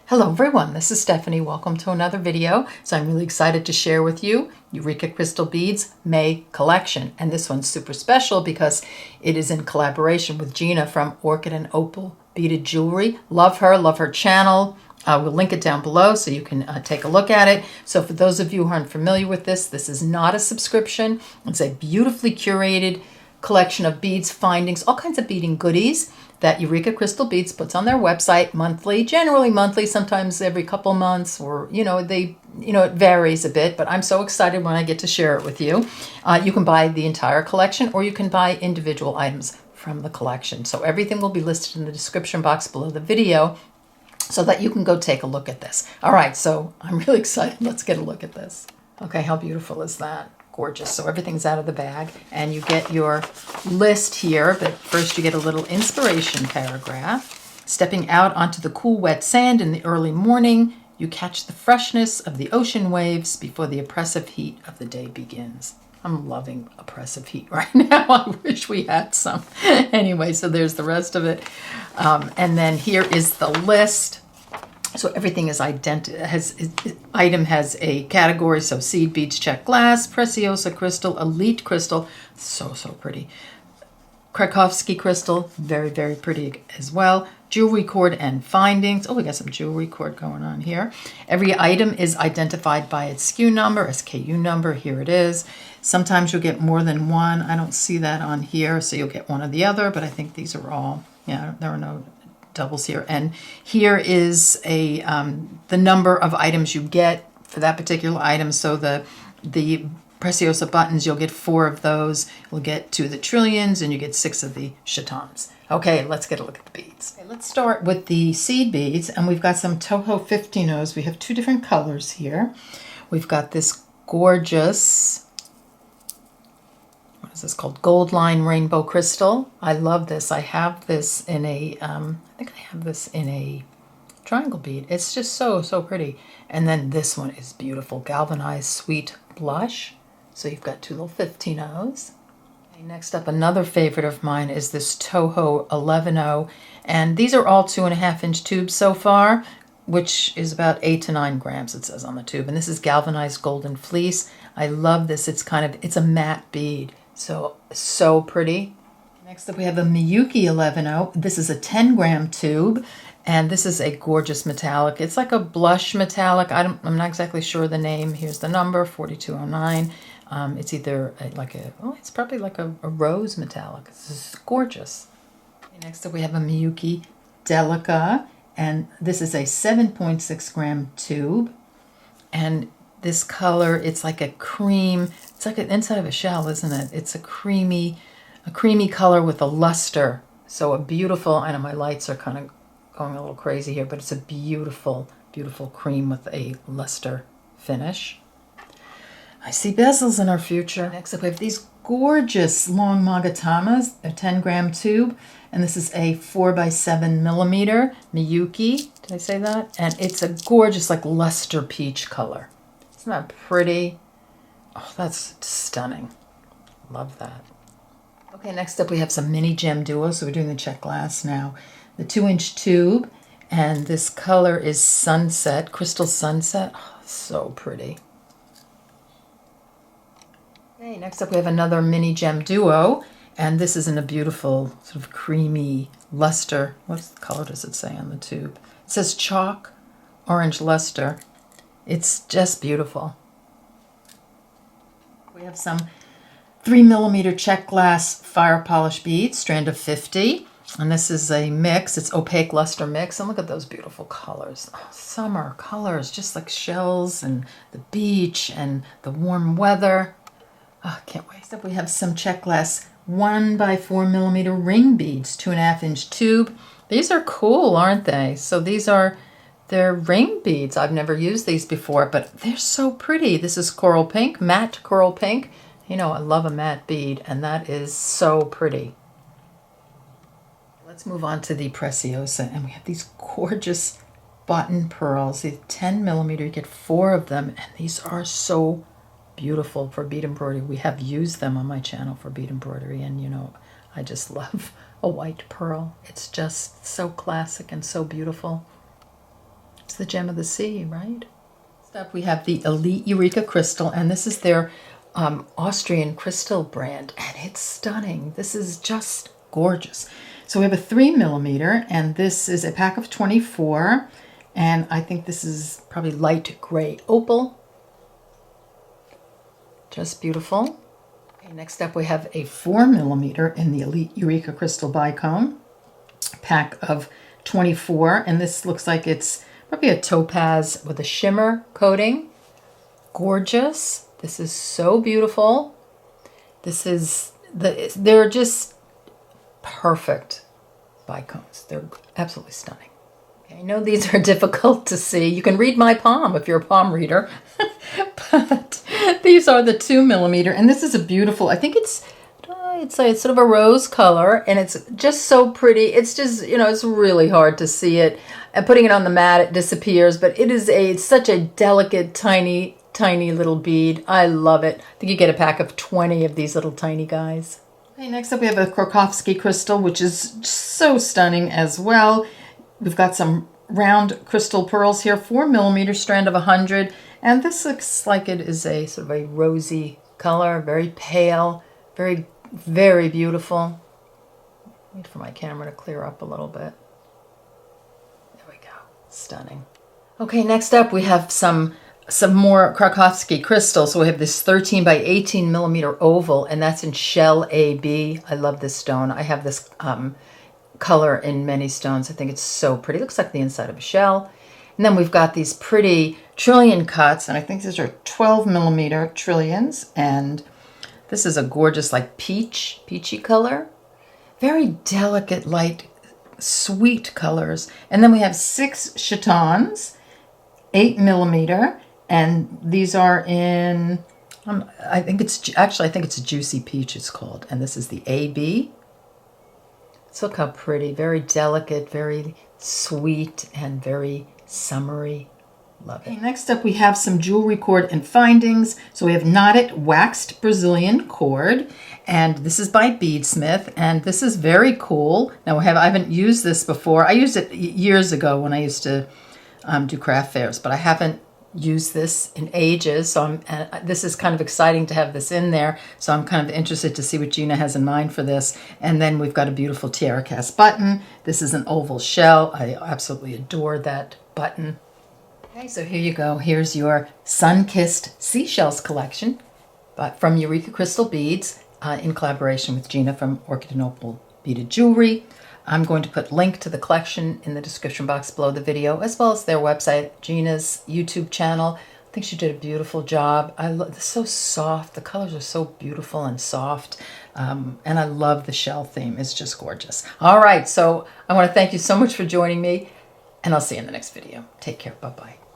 Hello everyone, this is Stephanie. Welcome to another video. So I'm really excited to share with you Eureka Crystal Beads May collection. And this one's super special because it is in collaboration with Gina from Orchid and Opal Beaded Jewelry. Love her channel. We'll link it down below so you can take a look at it. So for those of you who aren't familiar with this is not a subscription. It's a beautifully curated collection of beads, findings, all kinds of beading goodies that Eureka Crystal Beads puts on their website monthly, generally monthly, sometimes every couple months, or it varies a bit, but I'm so excited when I get to share it with you. You can buy the entire collection or you can buy individual items from the collection. So everything will be listed in the description box below the video so that you can go take a look at this. All right, so I'm really excited. Let's get a look at this. Okay, how beautiful is that? Gorgeous. So everything's out of the bag and you get your list here, but first you get a little inspiration paragraph. Stepping out onto the cool wet sand in the early morning, you catch the freshness of the ocean waves before the oppressive heat of the day begins. I'm loving oppressive heat right now. I wish we had some. Anyway, so there's the rest of it. And then here is the list. So everything is item has a category. So seed beads, check glass, preciosa crystal, elite crystal, so pretty. Krakowski crystal, very, very pretty as well. Jewelry cord and findings. Oh, we got some jewelry cord going on here. Every item is identified by its SKU number, SKU number. Here it is. Sometimes you'll get more than one. I don't see that on here, so you'll get one or the other, but I think these are all, there are no doubles here. And here is the number of items you get for that particular item. So the Preciosa buttons, you'll get 4 of those. You'll get 2 of the trillions and you get 6 of the chatons. Okay, let's get a look at the beads. Okay, let's start with the seed beads, and we've got some Toho 15-0s. We have 2 different colors here. We've got this gorgeous, what is this called? Gold line rainbow crystal. I love this. I have this in a, I think I have this in a triangle bead. It's just so pretty. And then this one is beautiful, galvanized sweet blush. So you've got 2 little 15-0s. Okay, next up, another favorite of mine is this Toho 11-0. And these are all 2.5-inch tubes so far, which is about 8 to 9 grams, it says on the tube. And this is galvanized golden fleece. I love this. It's a matte bead. So pretty. Next up, we have a Miyuki 11-0. This is a 10-gram tube, and this is a gorgeous metallic. It's like a blush metallic. I'm not exactly sure the name. Here's the number, 4209. It's either it's probably like a rose metallic. This is gorgeous. Okay, next up, we have a Miyuki Delica, and this is a 7.6 gram tube, and this color, it's like a cream. It's like an inside of a shell, isn't it? It's a creamy color with a luster. So a beautiful, I know my lights are kind of going a little crazy here, but it's a beautiful, beautiful cream with a luster finish. I see bezels in our future. Next up, we have these gorgeous long magatamas, a 10-gram tube, and this is a 4x7 millimeter Miyuki. Did I say that? And it's a gorgeous, like luster peach color. Isn't that pretty? Oh, that's stunning. Love that. Okay, next up we have some mini gem duos. So we're doing the check glass now. The 2-inch tube, and this color is Sunset, Crystal Sunset. Oh, so pretty. Okay, next up we have another mini gem duo, and this is in a beautiful sort of creamy luster. What color does it say on the tube? It says chalk orange luster. It's just beautiful. We have some 3 millimeter check glass fire polish beads, strand of 50. And this is a mix. It's opaque luster mix. And look at those beautiful colors. Oh, summer colors, just like shells and the beach and the warm weather. Oh, can't wait. Next up, we have some check glass 1x4 millimeter ring beads, 2.5-inch tube. These are cool, aren't they? So they're ring beads. I've never used these before, but they're so pretty. This is coral pink, matte coral pink. You know, I love a matte bead, and that is so pretty. Let's move on to the Preciosa, and we have these gorgeous button pearls. These 10 millimeter, you get 4 of them, and these are so beautiful for bead embroidery. We have used them on my channel for bead embroidery, and I just love a white pearl. It's just so classic and so beautiful. It's the gem of the sea, right? Next up, we have the Elite Eureka crystal, and this is their Austrian crystal brand, and it's stunning. This is just gorgeous. So we have a 3mm, and this is a pack of 24, and I think this is probably light gray opal. Just beautiful. Okay, next up we have a 4mm in the Elite Eureka crystal bicone, pack of 24, and this looks like it's probably a topaz with a shimmer coating. Gorgeous. This is so beautiful. They're just perfect bicones. They're absolutely stunning. Okay, I know these are difficult to see. You can read my palm if you're a palm reader, but these are the 2mm, and this is a beautiful, I think it's sort of a rose color, and it's just so pretty. It's just, it's really hard to see it. And putting it on the mat, it disappears, but it's such a delicate, tiny little bead. I love it. I think you get a pack of 20 of these little tiny guys. Okay, next up we have a Krakowski crystal, which is so stunning as well. We've got some round crystal pearls here, 4mm strand of 100, and this looks like it is a sort of a rosy color, very pale, very, very beautiful. Wait for my camera to clear up a little bit. There we go. Stunning. Okay, next up we have some more Krakowski crystals. So we have this 13 by 18mm oval, and that's in shell AB. I love this stone. I have this color in many stones. I think it's so pretty. It looks like the inside of a shell. And then we've got these pretty trillion cuts, and I think these are 12mm trillions, and this is a gorgeous like peachy color. Very delicate, light, sweet colors. And then we have 6 chatons, 8mm, and these are in, I think it's a Juicy Peach it's called, and this is the AB. So look how pretty, very delicate, very sweet, and very summery. Love it. Okay, next up we have some jewelry cord and findings. So we have knotted waxed Brazilian cord, and this is by Beadsmith, and this is very cool. Now I haven't used this before. I used it years ago when I used to do craft fairs, but I haven't used this in ages, so this is kind of exciting to have this in there, so I'm kind of interested to see what Gina has in mind for this. And then we've got a beautiful tiara cast button. This is an oval shell. I absolutely adore that button. Okay, so here you go. Here's your sun-kissed seashells collection from Eureka Crystal Beads in collaboration with Gina from Orchid and Opal Beaded Jewelry. I'm going to put a link to the collection in the description box below the video, as well as their website, Gina's YouTube channel. I think she did a beautiful job. It's so soft. The colors are so beautiful and soft. And I love the shell theme. It's just gorgeous. All right, so I want to thank you so much for joining me, and I'll see you in the next video. Take care. Bye-bye.